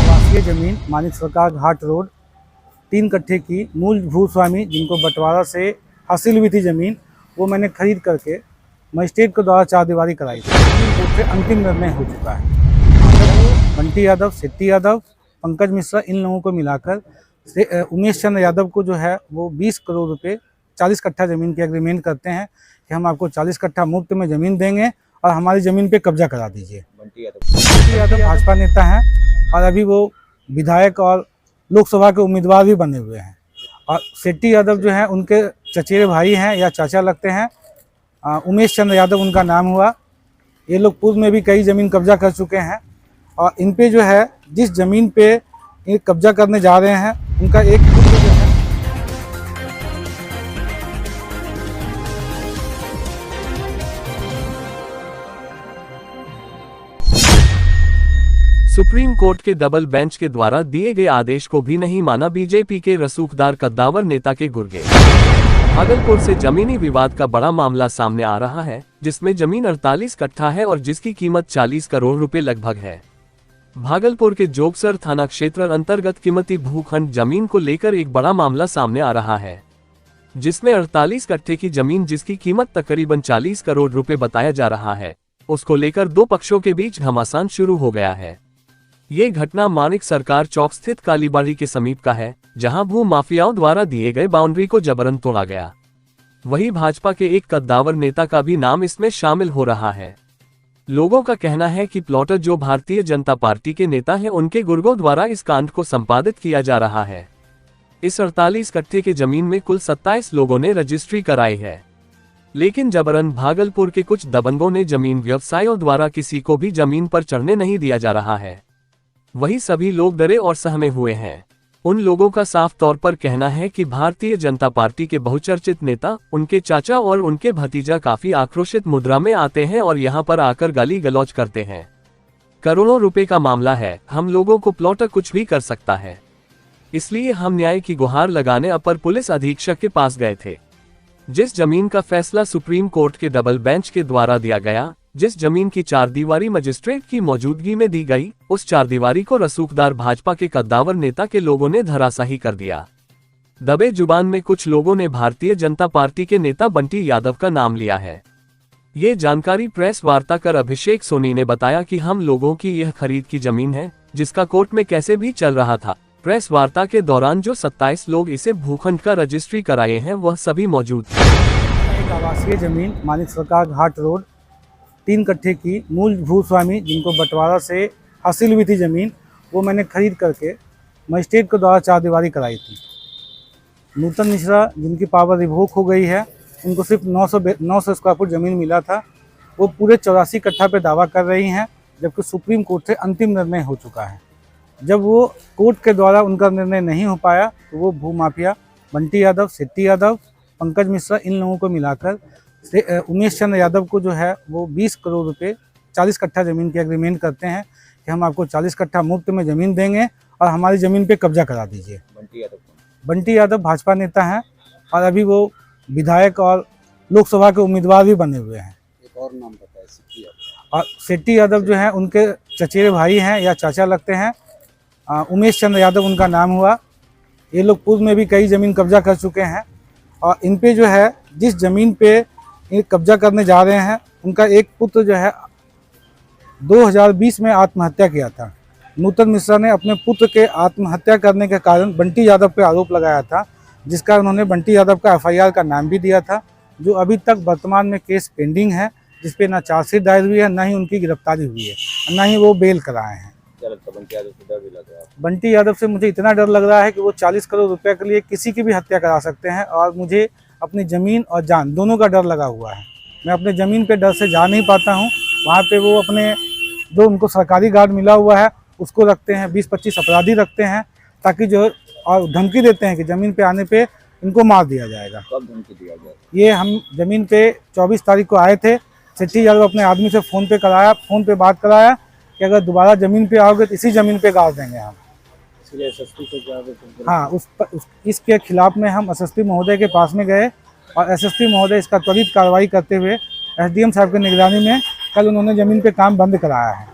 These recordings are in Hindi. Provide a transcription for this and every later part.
आवासीय जमीन मानिक सरकार घाट रोड 3 कट्ठे की मूल भूस्वामी जिनको बंटवारा से हासिल हुई थी ज़मीन, वो मैंने खरीद करके मजिस्ट्रेट के द्वारा चारदीवारी कराई थी। सुप्रीम कोर्ट से अंतिम निर्णय हो चुका है। बंटी यादव, सिट्टी यादव, पंकज मिश्रा, इन लोगों को मिलाकर उमेश चंद्र यादव को जो है वो 20 करोड़ रुपए 40 कट्ठा ज़मीन के एग्रीमेंट करते हैं कि हम आपको 40 कट्ठा मुफ्त में ज़मीन देंगे और हमारी ज़मीन पे कब्जा करा दीजिए। बंटी यादव भाजपा नेता हैं और अभी वो विधायक और लोकसभा के उम्मीदवार भी बने हुए हैं। और सिट्टी यादव जो हैं उनके चचेरे भाई हैं या चाचा लगते हैं। उमेश चंद्र यादव उनका नाम हुआ। ये लोग पूर्व में भी कई ज़मीन कब्जा कर चुके हैं और इन पे जो है जिस ज़मीन पे ये कब्जा करने जा रहे हैं उनका एक पुत्र जो है सुप्रीम कोर्ट के डबल बेंच के द्वारा दिए गए आदेश को भी नहीं माना बीजेपी के रसूखदार कद्दावर नेता के गुर्गे। भागलपुर से जमीनी विवाद का बड़ा मामला सामने आ रहा है, जिसमें जमीन 48 कट्ठा है और जिसकी कीमत 40 करोड़ रुपए लगभग है। भागलपुर के जोगसर थाना क्षेत्र अंतर्गत कीमती भूखंड जमीन को लेकर एक बड़ा मामला सामने आ रहा है, जिसमें 48 कट्ठे की जमीन जिसकी कीमत तकरीबन 40 करोड़ रुपए बताया जा रहा है, उसको लेकर दो पक्षों के बीच घमासान शुरू हो गया है। ये घटना मानिक सरकार चौक स्थित कालीबाड़ी के समीप का है, जहां भू माफियाओं द्वारा दिए गए बाउंड्री को जबरन तोड़ा गया। वहीं भाजपा के एक कद्दावर नेता का भी नाम इसमें शामिल हो रहा है। लोगों का कहना है कि प्लॉटर जो भारतीय जनता पार्टी के नेता हैं, उनके गुर्गों द्वारा इस कांड को संपादित किया जा रहा है। इस 48 कट्ठे की जमीन में कुल 27 लोगों ने रजिस्ट्री कराई है, लेकिन जबरन भागलपुर के कुछ दबंगों ने जमीन व्यवसायियों द्वारा किसी को भी जमीन पर चढ़ने नहीं दिया जा रहा है। वही सभी लोग डरे और सहमे हुए हैं। उन लोगों का साफ तौर पर कहना है कि भारतीय जनता पार्टी के बहुचर्चित नेता, उनके चाचा और उनके भतीजा काफी आक्रोशित मुद्रा में आते हैं और यहां पर आकर गाली गलौज करते हैं। करोड़ों रुपए का मामला है, हम लोगों को प्लॉटर कुछ भी कर सकता है, इसलिए हम न्याय की गुहार लगाने अपर पुलिस अधीक्षक के पास गए थे। जिस जमीन का फैसला सुप्रीम कोर्ट के डबल बेंच के द्वारा दिया गया, जिस जमीन की चारदीवारी मजिस्ट्रेट की मौजूदगी में दी गई, उस चारदीवारी को रसूखदार भाजपा के कद्दावर नेता के लोगों ने धराशाही कर दिया। दबे जुबान में कुछ लोगों ने भारतीय जनता पार्टी के नेता बंटी यादव का नाम लिया है। ये जानकारी प्रेस वार्ता कर अभिषेक सोनी ने बताया कि हम लोगों की यह खरीद की जमीन है, जिसका कोर्ट में कैसे भी चल रहा था। प्रेस वार्ता के दौरान जो 27 लोग इसे भूखंड का रजिस्ट्री कराए हैं, वह सभी मौजूद थे। एक आवासीय जमीन मानिक सरकार घाट रोड 3 कट्ठे की मूल भूस्वामी जिनको बंटवारा से हासिल हुई थी ज़मीन, वो मैंने खरीद करके मजिस्ट्रेट के द्वारा चारदीवारी कराई थी। नूतन मिश्रा जिनकी पावर रिवोक हो गई है, उनको सिर्फ 900 स्क्वायर फुट ज़मीन मिला था, वो पूरे 84 कट्ठा पे दावा कर रही हैं, जबकि सुप्रीम कोर्ट से अंतिम निर्णय हो चुका है। जब वो कोर्ट के द्वारा उनका निर्णय नहीं हो पाया तो वो भूमाफिया बंटी यादव, सिट्टी यादव, पंकज मिश्रा, इन लोगों को मिलाकर उमेश चंद्र यादव को जो है वो 20 करोड़ रुपए 40 कट्ठा ज़मीन के एग्रीमेंट करते हैं कि हम आपको 40 कट्ठा मुफ्त में ज़मीन देंगे और हमारी ज़मीन पे कब्जा करा दीजिए। बंटी यादव भाजपा नेता हैं और अभी वो विधायक और लोकसभा के उम्मीदवार भी बने हुए हैं। एक और नाम बताया, सिट्टी यादव। और सिट्टी यादव जो हैं उनके चचेरे भाई हैं या चाचा लगते हैं। उमेश चंद्र यादव उनका नाम हुआ। ये लोग पूर्व में भी कई ज़मीन कब्जा कर चुके हैं और इन पे जो है जिस ज़मीन पे ये कब्जा करने जा रहे हैं, उनका एक पुत्र जो है 2020 में आत्महत्या किया था। नूतन मिश्रा ने अपने पुत्र के आत्महत्या करने के कारण बंटी यादव पे आरोप लगाया था, जिसका उन्होंने बंटी यादव का FIR का नाम भी दिया था, जो अभी तक वर्तमान में केस पेंडिंग है, जिसपे ना चार्जशीट दायर हुई है, ना ही उनकी गिरफ्तारी हुई है, ना ही वो बेल कराए हैं। क्या लगता है, बंटी यादव से डर भी लग रहा है? बंटी यादव से मुझे इतना डर लग रहा है कि वो 40 करोड़ रुपए के लिए किसी की भी हत्या करा सकते हैं और मुझे अपनी ज़मीन और जान दोनों का डर लगा हुआ है। मैं अपने ज़मीन पे डर से जा नहीं पाता हूँ। वहाँ पे वो अपने जो उनको सरकारी गार्ड मिला हुआ है उसको रखते हैं, 20-25 अपराधी रखते हैं, ताकि जो और धमकी देते हैं कि ज़मीन पे आने पे इनको मार दिया जाएगा। कब धमकी दिया गया? ये हम ज़मीन पे 24 तारीख को आए थे। सिट्टी यादव अपने आदमी से फ़ोन पे बात कराया कि अगर दोबारा ज़मीन पे आओगे तो इसी ज़मीन पे गाड़ देंगे हम। इसलिए SSP को क्या? हाँ, इसके खिलाफ में हम SSP महोदय के पास में गए और SSP महोदय इसका त्वरित कार्रवाई करते हुए SDM साहब की निगरानी में कल उन्होंने ज़मीन पे काम बंद कराया है।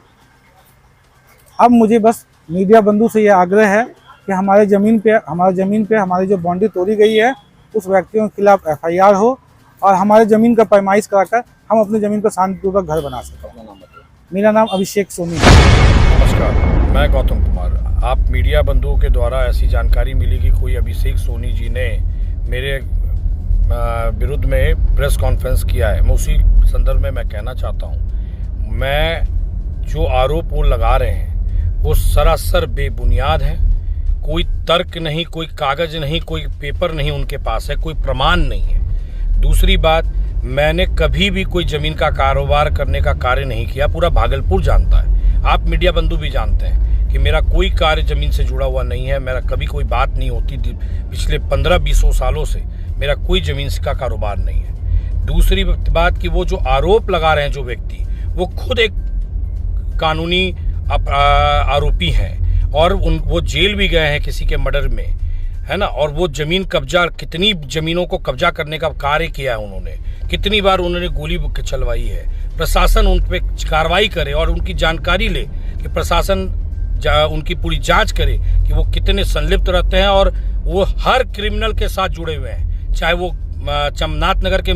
अब मुझे बस मीडिया बंधु से यह आग्रह है कि हमारे ज़मीन पे हमारी जो बाउंड्री तोड़ी गई है उस व्यक्तियों के खिलाफ FIR हो और हमारे ज़मीन का पैमाइश कराकर हम अपनी ज़मीन पर शांतिपूर्वक घर बना सकें। अपना नाम बताइए। मेरा नाम अभिषेक सोनी है। नमस्कार, मैं गौतम कुमार। आप मीडिया बंधुओं के द्वारा ऐसी जानकारी मिली कि कोई अभिषेक सोनी जी ने मेरे विरुद्ध में प्रेस कॉन्फ्रेंस किया है। मैं उसी संदर्भ में मैं कहना चाहता हूं, मैं जो आरोप वो लगा रहे हैं वो सरासर बेबुनियाद है। कोई तर्क नहीं, कोई कागज नहीं, कोई पेपर नहीं उनके पास है, कोई प्रमाण नहीं है। दूसरी बात, मैंने कभी भी कोई जमीन का कारोबार करने का कार्य नहीं किया। पूरा भागलपुर जानता है, आप मीडिया बंधु भी जानते हैं कि मेरा कोई कार्य जमीन से जुड़ा हुआ नहीं है। मेरा कभी कोई बात नहीं होती। पिछले 15-20 सालों से मेरा कोई जमीन का कारोबार नहीं है। दूसरी बात कि वो जो आरोप लगा रहे हैं जो व्यक्ति, वो खुद एक कानूनी आरोपी हैं और वो जेल भी गए हैं किसी के मर्डर में, है ना। और वो जमीन कब्जा, कितनी जमीनों को कब्जा करने का कार्य किया है उन्होंने, कितनी बार उन्होंने गोली चलवाई है। प्रशासन उन पर कार्रवाई करे और उनकी जानकारी ले कि प्रशासन उनकी पूरी जांच करे कि वो कितने संलिप्त रहते हैं और वो हर क्रिमिनल के साथ जुड़े हुए हैं, चाहे वो चमनाथ नगर के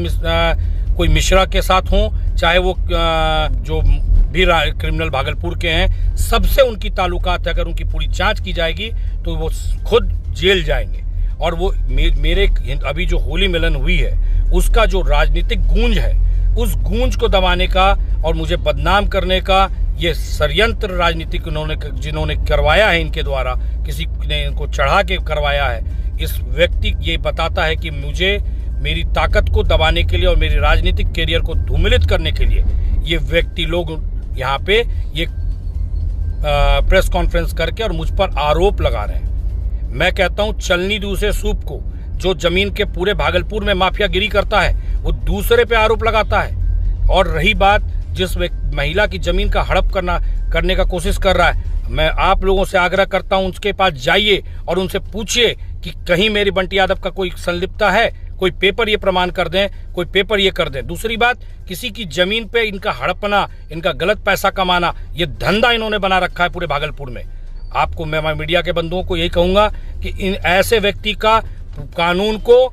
कोई मिश्रा के साथ हों, चाहे वो जो भी क्रिमिनल भागलपुर के हैं, सबसे उनकी ताल्लुकात है। अगर उनकी पूरी जांच की जाएगी तो वो खुद जेल जाएंगे। और वो मेरे अभी जो होली मिलन हुई है उसका जो राजनीतिक गूंज है, उस गूंज को दबाने का और मुझे बदनाम करने का ये षड्यंत्र राजनीतिक जिन्होंने करवाया है इनके द्वारा, किसी ने इनको चढ़ा के करवाया है, इस व्यक्ति ये बताता है कि मुझे मेरी ताकत को दबाने के लिए और मेरे राजनीतिक कैरियर को धूमिलित करने के लिए ये व्यक्ति लोग यहाँ पे ये प्रेस कॉन्फ्रेंस करके और मुझ पर आरोप लगा रहे हैं। मैं कहता हूँ, चलनी दूसरे सूप को, जो जमीन के पूरे भागलपुर में माफियागिरी करता है वो दूसरे पे आरोप लगाता है। और रही बात जिस महिला की जमीन का हड़प करने का कोशिश कर रहा है, मैं आप लोगों से आग्रह करता हूं उसके पास जाइए और उनसे पूछिए कि कहीं मेरी बंटी यादव का कोई संलिप्तता है, कोई पेपर ये प्रमाण कर दें, कोई पेपर ये कर दें। दूसरी बात, किसी की जमीन पे इनका हड़पना, इनका गलत पैसा कमाना, ये धंधा इन्होंने बना रखा है पूरे भागलपुर में। आपको मैं मीडिया के बंधुओं को यही कहूंगा कि इन ऐसे व्यक्ति का कानून को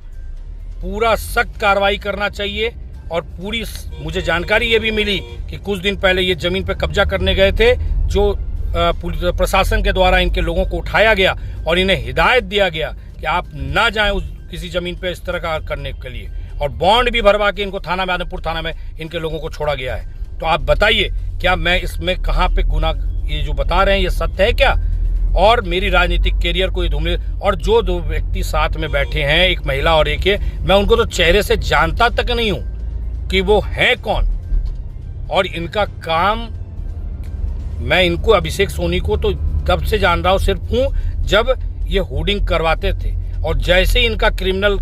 पूरा सख्त कार्रवाई करना चाहिए। और पूरी मुझे जानकारी ये भी मिली कि कुछ दिन पहले ये जमीन पे कब्जा करने गए थे, जो प्रशासन के द्वारा इनके लोगों को उठाया गया और इन्हें हिदायत दिया गया कि आप ना जाएं उस किसी जमीन पे इस तरह का करने के लिए, और बॉन्ड भी भरवा के इनको थाना में, आदमपुर थाना में इनके लोगों को छोड़ा गया है। तो आप बताइए, क्या मैं इसमें कहाँ पे गुनाह, ये जो बता रहे हैं ये सत्य है क्या? और मेरी राजनीतिक कैरियर को ये धूमिल, और जो दो व्यक्ति साथ में बैठे हैं, एक महिला और एक है, मैं उनको तो चेहरे से जानता तक नहीं हूं कि वो है कौन। और इनका काम, मैं इनको अभिषेक सोनी को तो तब से जान रहा हूं, सिर्फ हूं जब ये होर्डिंग करवाते थे। और जैसे ही इनका क्रिमिनल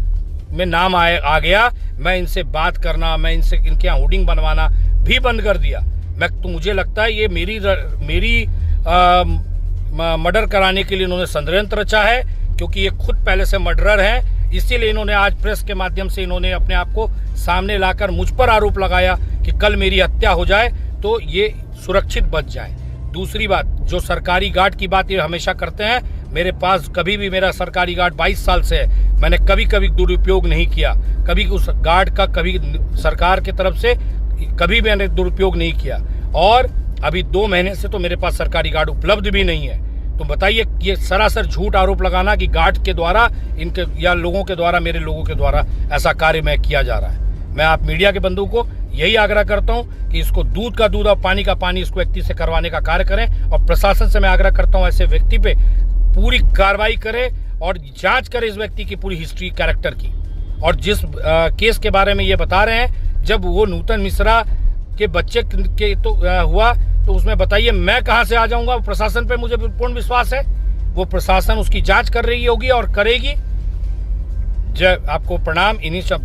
में नाम आ गया, मैं इनसे बात करना, मैं इनसे इनके यहाँ होर्डिंग बनवाना भी बंद कर दिया। मुझे लगता है ये मेरी मर्डर कराने के लिए इन्होंने षड्यंत्र रचा है, क्योंकि ये खुद पहले से मर्डरर हैं। इसीलिए इन्होंने आज प्रेस के माध्यम से इन्होंने अपने आप को सामने लाकर मुझ पर आरोप लगाया कि कल मेरी हत्या हो जाए तो ये सुरक्षित बच जाए। दूसरी बात, जो सरकारी गार्ड की बात ये हमेशा करते हैं, मेरे पास कभी भी मेरा सरकारी गार्ड 22 साल से है, मैंने कभी दुरुपयोग नहीं किया, कभी उस गार्ड का कभी सरकार की तरफ से कभी मैंने दुरुपयोग नहीं किया। और अभी 2 महीने से तो मेरे पास सरकारी गार्ड उपलब्ध भी नहीं है। तो बताइए, ये सरासर झूठ आरोप लगाना कि गार्ड के द्वारा इनके या लोगों के द्वारा, मेरे लोगों के द्वारा ऐसा कार्य मैं किया जा रहा है। मैं आप मीडिया के बंधु को यही आग्रह करता हूं कि इसको दूध का दूध और पानी का पानी इस व्यक्ति से करवाने का कार्य करें। और प्रशासन से मैं आग्रह करता हूं ऐसे व्यक्ति पे पूरी कार्रवाई करे और जांच करे इस व्यक्ति की पूरी हिस्ट्री, कैरेक्टर की। और जिस केस के बारे में ये बता रहे हैं, जब वो नूतन मिश्रा के बच्चे के तो हुआ, तो उसमें बताइए मैं कहां से आ जाऊंगा? प्रशासन पे मुझे पूर्ण विश्वास है, वो प्रशासन उसकी जांच कर रही होगी और करेगी। जय, आपको प्रणाम। इन्हीं सब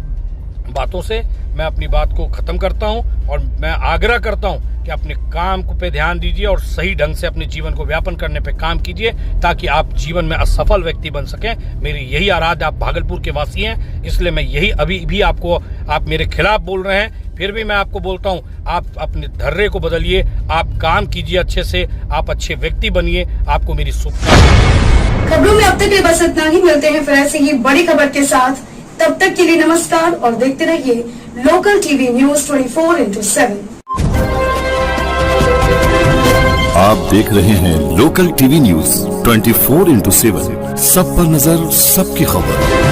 बातों से मैं अपनी बात को खत्म करता हूं और मैं आग्रह करता हूं कि अपने काम को पे ध्यान दीजिए और सही ढंग से अपने जीवन को व्यापन करने पे काम कीजिए ताकि आप जीवन में असफल व्यक्ति बन सकें। मेरी यही आराध्य, आप भागलपुर के वासी हैं, इसलिए मैं यही अभी भी आपको, आप मेरे खिलाफ बोल रहे हैं, फिर भी मैं आपको बोलता हूं, आप अपने धर्रे को बदलिए, आप काम कीजिए अच्छे से, आप अच्छे व्यक्ति बनिए। आपको मेरी शुभकामनाएं। खबरों में अब तक के बस इतना ही। मिलते हैं फिर ऐसे ही बड़ी खबर के साथ। तब तक के लिए नमस्कार और देखते रहिए लोकल टीवी न्यूज 24/7। आप देख रहे हैं लोकल टीवी न्यूज 24/7। सब पर नजर, सबकी खबर।